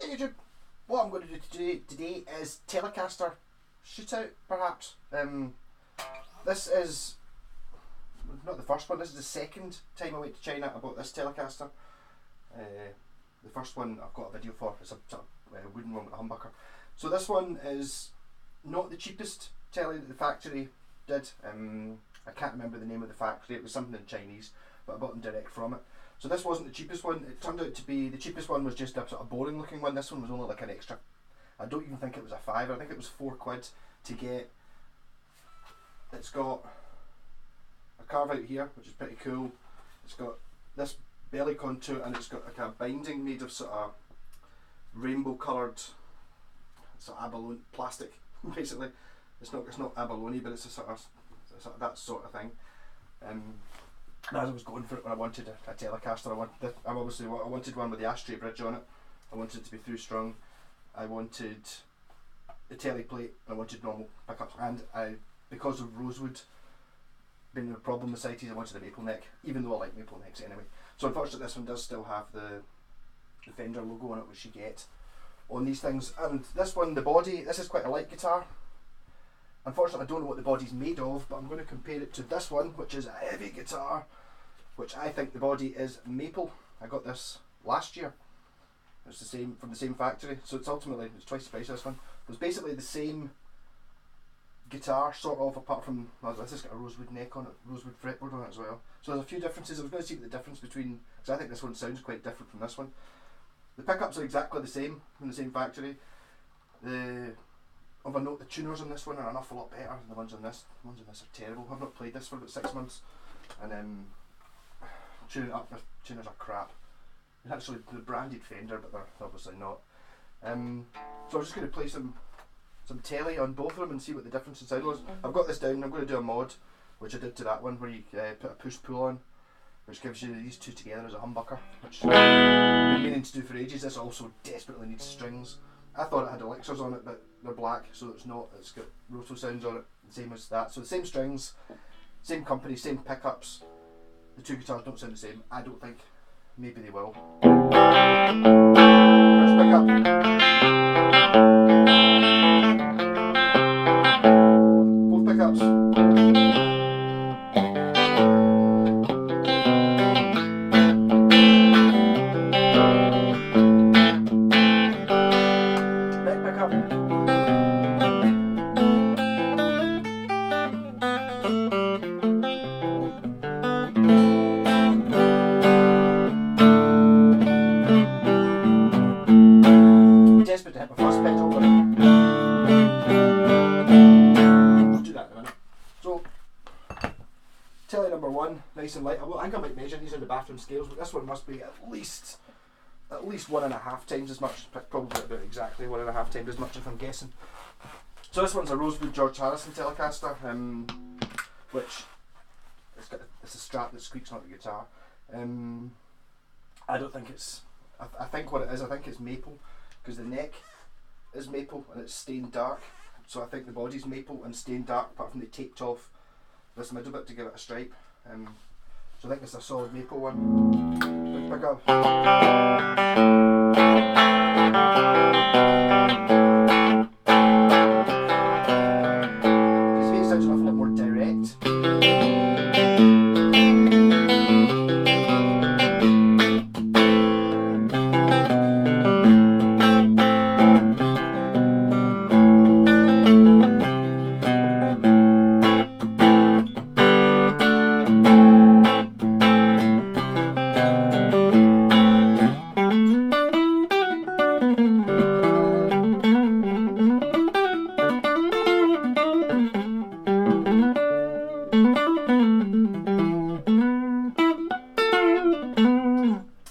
Hey YouTube, what I'm going to do today is Telecaster shootout, perhaps. This is not the first one, this is the second time I went to China I bought this Telecaster. The first one I've got a video for, it's a sort of wooden one with a humbucker. So this one is not the cheapest tele that the factory did. I can't remember the name of the factory, it was something in Chinese, but I bought them direct from it. So this wasn't the cheapest one. It turned out to be, the cheapest one was just a sort of boring looking one. This one was only like an extra, I don't even think it was a fiver, I think it was £4 to get. It's got a carve out here, which is pretty cool. It's got this belly contour and it's got like a binding made of sort of rainbow coloured sort of abalone plastic basically. It's not abalone, but it's a sort of that sort of thing. And as I was going for it, when I wanted a Telecaster, I wanted one with the ashtray bridge on it. I wanted it to be through strung. I wanted the tele plate. I wanted normal pickups, and because of rosewood being the problem with sighties, I wanted a maple neck, even though I like maple necks anyway. So unfortunately, this one does still have the Fender logo on it, which you get on these things. And this one, the body, this is quite a light guitar. Unfortunately, I don't know what the body's made of, but I'm going to compare it to this one, which is a heavy guitar, which I think the body is maple. I got this last year. It's the same from the same factory, so it's ultimately it's twice the price of this one. It's basically the same guitar, sort of, apart from this has got a rosewood neck on it, rosewood fretboard on it as well. So there's a few differences. I was going to see what the difference between, because I think this one sounds quite different from this one. The pickups are exactly the same from the same factory. Of a note, the tuners on this one are an awful lot better than the ones on this. The ones on this are terrible. I've not played this for about 6 months, and tuning up, the tuners are crap. They're actually the branded Fender, but they're obviously not. So I'm just going to play some tele on both of them and see what the difference in sound was. I've got this down. I'm going to do a mod, which I did to that one, where you put a push pull on, which gives you these two together as a humbucker, which I've been meaning to do for ages. This also desperately needs strings. I thought it had elixirs on it, but they're black, so it's not. It's got roto sounds on it, the same as that. So the same strings, same company, same pickups. The two guitars don't sound the same. I don't think. Maybe they will. First pickup. Both pickups. Desperate to hit my first pedal, but we'll do that in a minute. So, tele number one, nice and light. I think I might measure these in the bathroom scales, but this one must be at least 1.5 times as much, probably about exactly 1.5 times as much if I'm guessing. So this one's a rosewood George Harrison Telecaster, which it's a strap that squeaks, not the guitar. I don't think it's. I think what it is, I think it's maple, because the neck is maple and it's stained dark. So I think the body's maple and stained dark, apart from they taped off this middle bit to give it a stripe. So I think it's a solid maple one. Pick up. This way it sounds an awful lot more direct.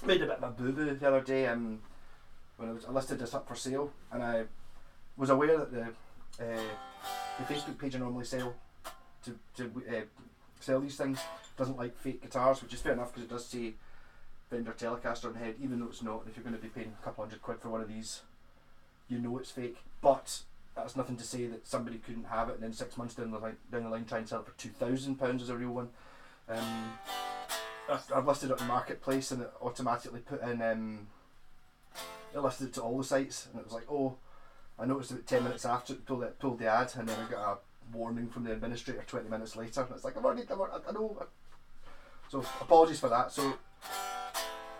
Made a bit of a boo-boo the other day when I listed this up for sale, and I was aware that the Facebook page I normally sell to sell these things doesn't like fake guitars, which is fair enough because it does say Fender Telecaster on the head, even though it's not. And if you're going to be paying a couple £100 for one of these, you know it's fake. But that's nothing to say that somebody couldn't have it and then 6 months down the line try and sell it for £2,000 as a real one. I've listed it on Marketplace and it automatically put in it listed it to all the sites, and it was like, oh, I noticed about 10 minutes after it pulled the ad, and then I got a warning from the administrator 20 minutes later, and it's like, I know. So apologies for that. So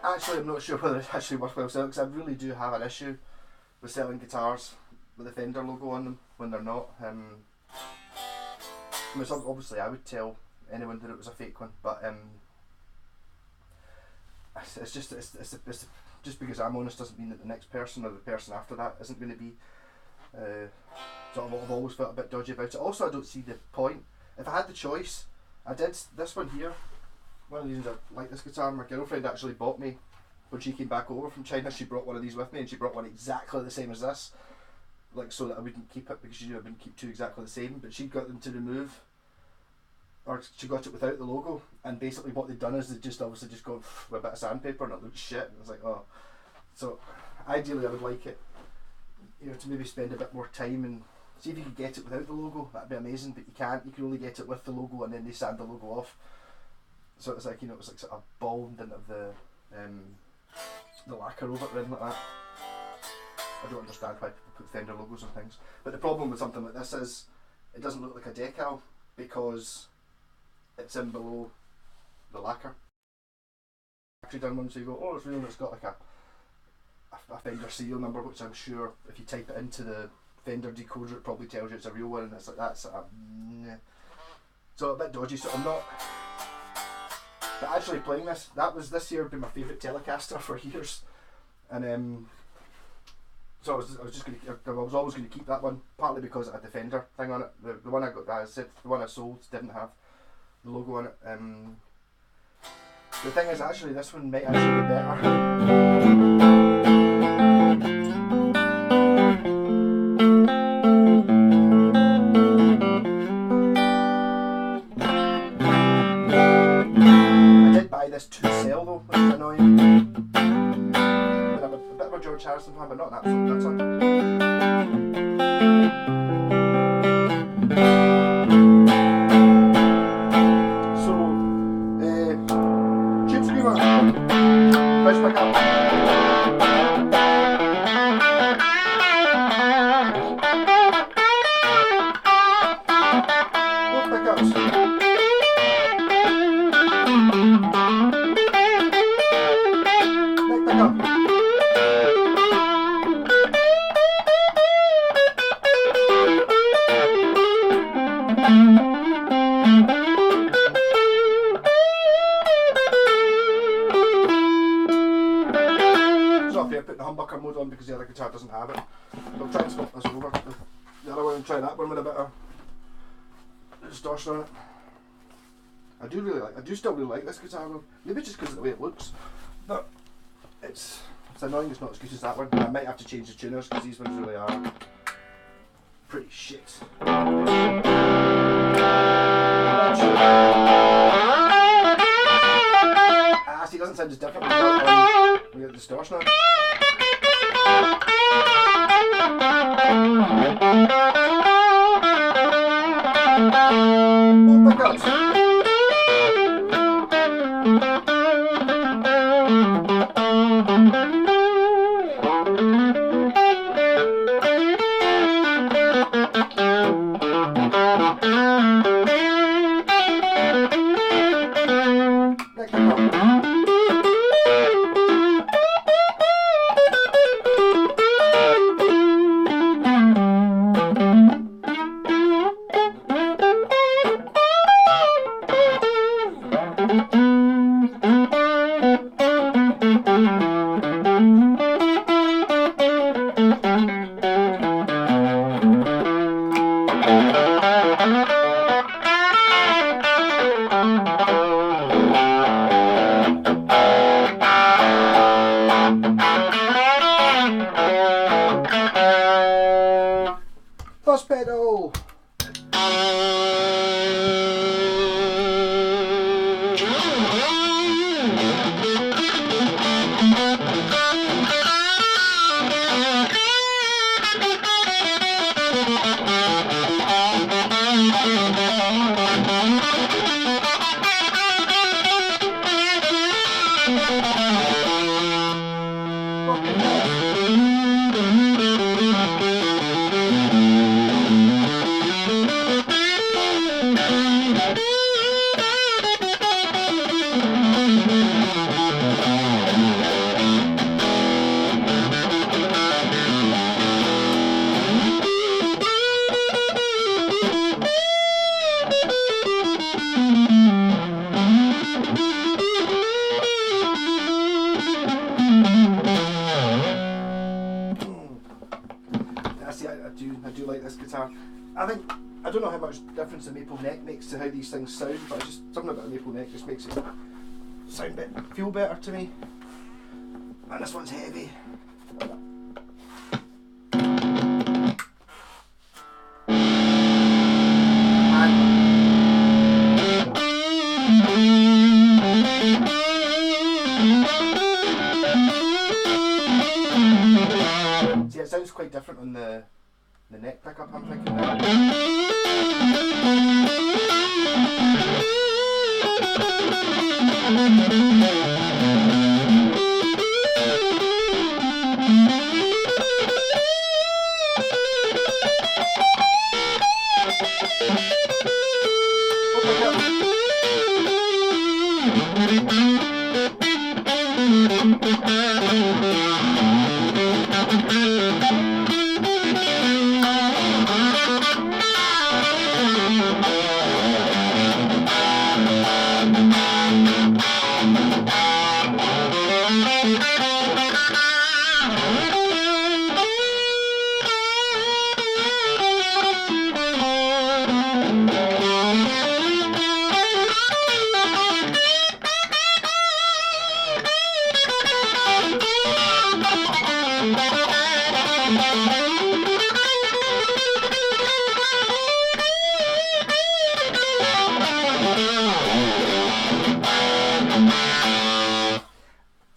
actually, I'm not sure whether it's actually worthwhile selling, because I really do have an issue with selling guitars with the Fender logo on them when they're not. I mean, obviously I would tell anyone that it was a fake one, but it's just because I'm honest doesn't mean that the next person or the person after that isn't going to be. So I've always felt a bit dodgy about it. Also, I don't see the point. If I had the choice, I did this one here. One of the reasons I like this guitar, my girlfriend actually bought me when she came back over from China. She brought one of these with me, and she brought one exactly the same as this, like so that I wouldn't keep it, because she knew I wouldn't keep two exactly the same. But she got them to remove, or she got it without the logo, and basically what they'd done is they just obviously just gone with a bit of sandpaper, and it looked shit. And I was like, oh. So ideally I would like it, you know, to maybe spend a bit more time and see if you could get it without the logo. That'd be amazing, but you can't. You can only get it with the logo, and then they sand the logo off. So it's like, you know, it was like sort of bald and of the lacquer over it or anything like that. I don't understand why people put Fender logos on things. But the problem with something like this is it doesn't look like a decal because it's in below the lacquer. Actually done one so you go, oh, it's real, and it's got like a Fender serial number, which I'm sure if you type it into the Fender decoder it probably tells you it's a real one, and it's like that sort of so a bit dodgy. So I'm not. But actually playing this, this year been my favourite Telecaster for years, and so I was always going to keep that one, partly because it had the Fender thing on it. The one I got, as I said, the one I sold didn't have the logo on it. The thing is, actually, this one might actually be better. This to sell though, which is annoying. I'm a bit of a George Harrison fan, but not an absolute nutter. So, tube screamer, push back up. Both pickups. Putting the humbucker mode on because the other guitar doesn't have it. I'll try and swap this over with the other one and try that one with a bit of distortion on it. I do still really like this guitar though. Maybe just because of the way it looks, but it's annoying it's not as good as that one. I might have to change the tuners because these ones really are pretty shit. See, it doesn't sound as different when we get the distortion on it. Oh my god! First pedal! Okay. I think, I don't know how much difference the maple neck makes to how these things sound, but just something about the maple neck just makes it sound better, feel better to me. And this one's heavy. See, it sounds quite different on the neck pickup, I'm thinking now.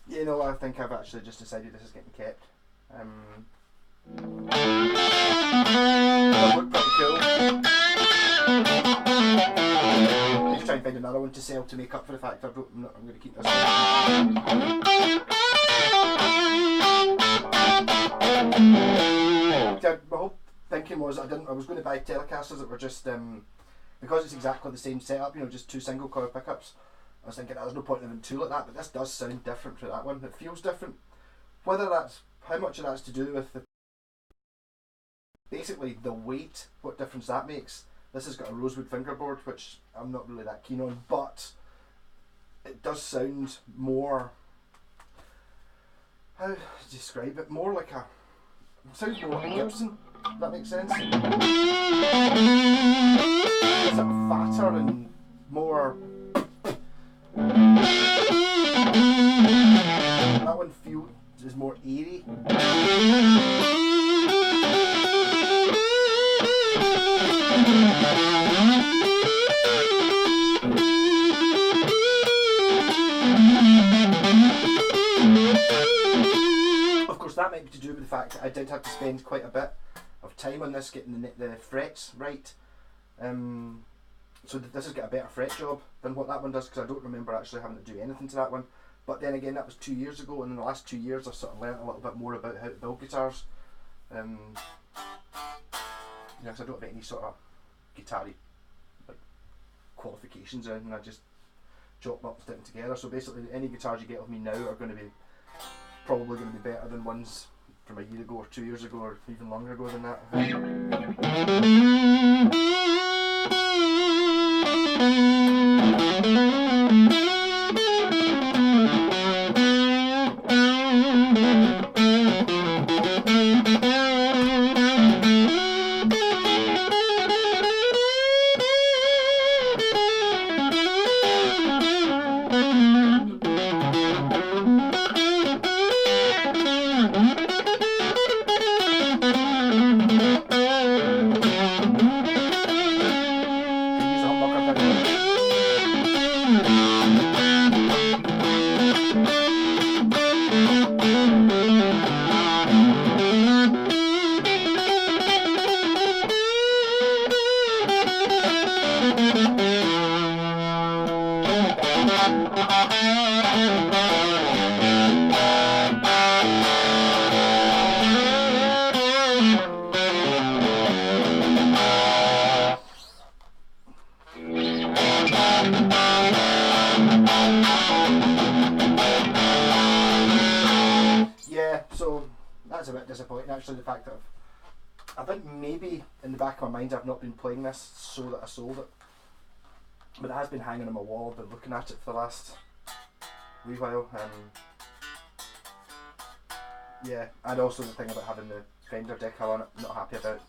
You know, I think I've actually just decided this is getting kept. That looked pretty cool. Let's try and find another one to sell to make up for the fact I'm going to keep this one. My whole thinking was I was going to buy Telecasters that were just because it's exactly the same setup, you know, just two single coil pickups. I was thinking there's no point in having two like that, but this does sound different to that one. It feels different. Whether that's how much of that's to do with basically the weight, what difference that makes. This has got a rosewood fingerboard, which I'm not really that keen on, but it does sound more, how to describe it, more like it sounds more like a Gibson, if that makes sense. It's a bit fatter and more. That one feels is more eerie. Of course, that might be to do with the fact that I did have to spend quite a bit of time on this getting the frets right. So this has got a better fret job than what that one does, because I don't remember actually having to do anything to that one. But then again, that was 2 years ago, and in the last 2 years I've sort of learnt a little bit more about how to build guitars. Yes, I don't have any sort of guitar-y like qualifications or anything. I just chop them up and stick them together. So basically, any guitars you get with me now are going to be probably going to be better than ones from a year ago or 2 years ago or even longer ago than that. Yeah, so that's a bit disappointing actually, the fact that I think maybe in the back of my mind I've not been playing this so that I sold it. But it has been hanging on my wall, I've been looking at it for the last wee while. Yeah, and also the thing about having the Fender decal on it, I'm not happy about.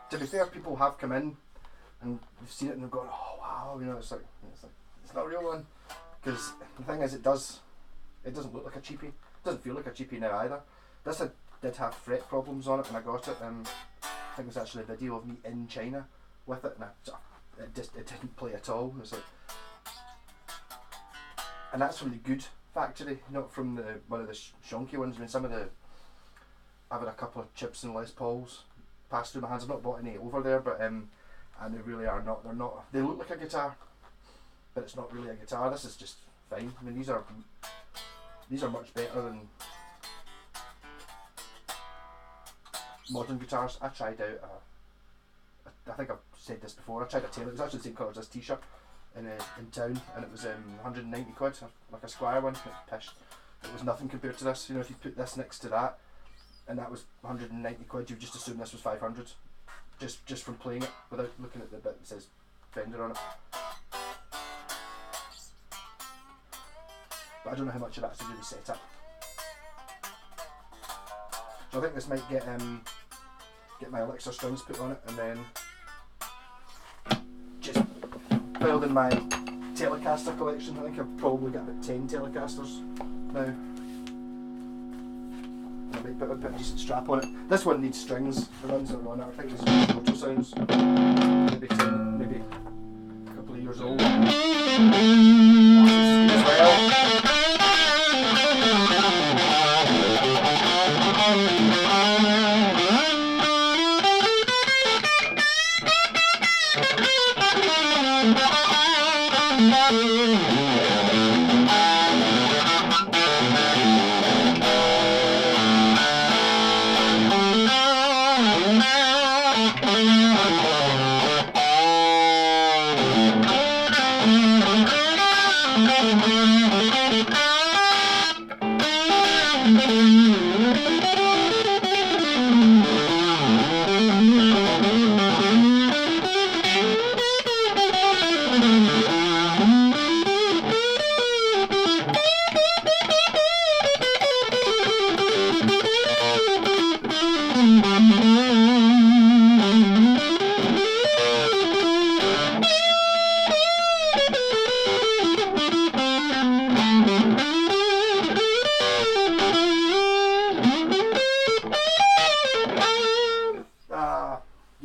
to be fair, people have come in and they've seen it and they've gone, oh wow, you know, it's like it's not a real one. Because the thing is, it doesn't look like a cheapie. It doesn't feel like a cheapie now either. This did have fret problems on it when I got it. I think there's actually a video of me in China with it, and it didn't play at all. It was like, and that's from the good factory, not from one of the shonky ones. I mean, I've had a couple of chips and Les Pauls pass through my hands. I've not bought any over there, but and they really are not. They're not. They look like a guitar, but it's not really a guitar. This is just fine. I mean, these are much better than modern guitars. I tried out I think I've said this before, I tried a tele. It was actually the same colour as this t-shirt in town, and it was 190 quid, like a Squire one. It pished. It was nothing compared to this. You know, if you put this next to that, and that was 190 quid, you'd just assume this was 500, just from playing it without looking at the bit that says Fender on it. But I don't know how much of that's to do with the setup. So I think this might get my Elixir strings put on it, and then just building my Telecaster collection. I think I've probably got about 10 Telecasters now. I might put a decent strap on it. This one needs strings. The ones that are on it, I think these Moto Sounds, maybe a couple of years old. As well.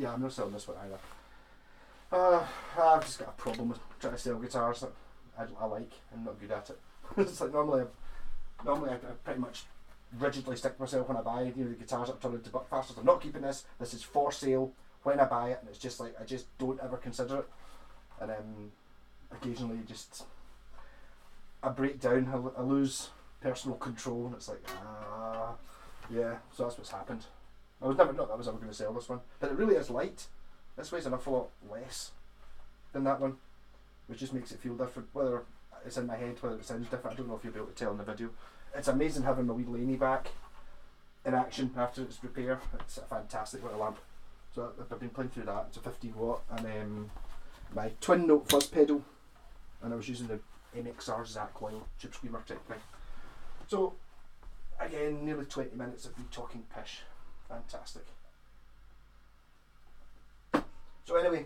I'm not selling this one either. I've just got a problem with trying to sell guitars that I like and not good at it. It's like normally I pretty much rigidly stick to myself when I buy the guitars that I've turned into Buckfasters. I'm not keeping this. This is for sale when I buy it, and it's just like I just don't ever consider it. And occasionally just I break down. I lose personal control, and it's like yeah. So that's what's happened. I was never ever going to sell this one, but it really is light. This weighs an awful lot less than that one, which just makes it feel different. Whether it's in my head, whether it sounds different, I don't know if you'll be able to tell in the video. It's amazing having my wee Laney back in action after its repair. It's a fantastic little lamp. So I've been playing through that. It's a 15 watt, and my twin note fuzz pedal, and I was using the MXR Zach Coil tube screamer type thing. So again, nearly 20 minutes of me talking pish. Fantastic. So anyway,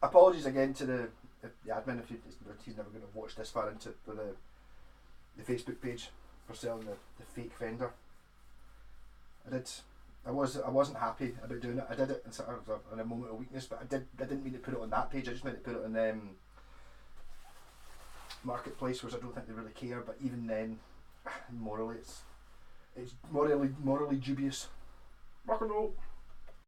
apologies again to the admin if he's never going to watch this far into the Facebook page for selling the fake Fender. I wasn't happy about doing it. I did it in sort of in a moment of weakness, but I didn't mean to put it on that page. I just meant to put it on Marketplace, which I don't think they really care. But even then, morally, it's morally dubious. Rock and roll.